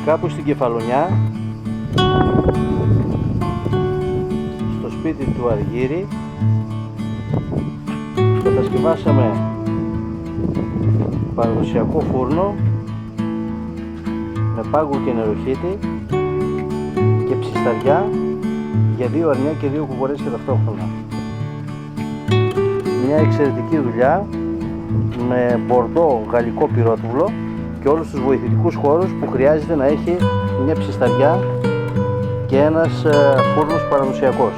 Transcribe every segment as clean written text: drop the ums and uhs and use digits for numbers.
Κάπου στην Κεφαλονιά, στο σπίτι του Αργύρη, κατασκευάσαμε παραδοσιακό φούρνο με πάγκο και νεροχύτη και ψισταριά για 2 αρνιά και 2 κουκορέτσια ταυτόχρονα. Μια εξαιρετική δουλειά με μπορντό γαλλικό πυρότουβλο και όλους τους βοηθητικούς χώρους που χρειάζεται να έχει μια ψισταριά και ένας φούρνος παραδοσιακός.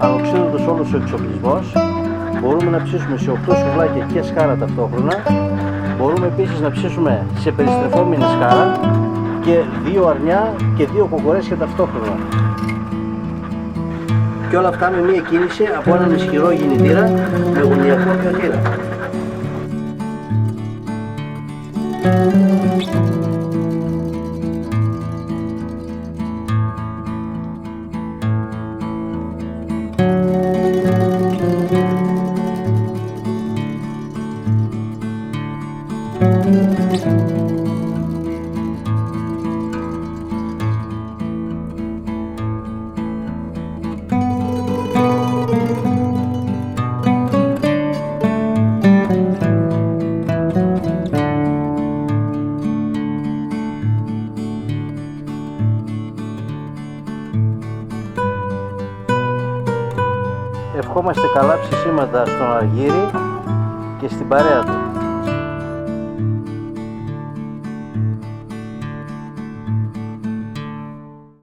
Ανοξύνοντας όλος ο εξοπλισμός, μπορούμε να ψήσουμε σε 8 σουβλάκια και σκάρα ταυτόχρονα. Μπορούμε επίσης να ψήσουμε σε περιστρεφόμενη σκάρα και 2 αρνιά και 2 κοκορέτσια ταυτόχρονα. Και όλα αυτά με μία κίνηση από έναν ισχυρό γεννητήρα με γωνιακό πιωτήρα. Ευχόμαστε καλά ψησίματα στον Αργύρη και στην παρέα του.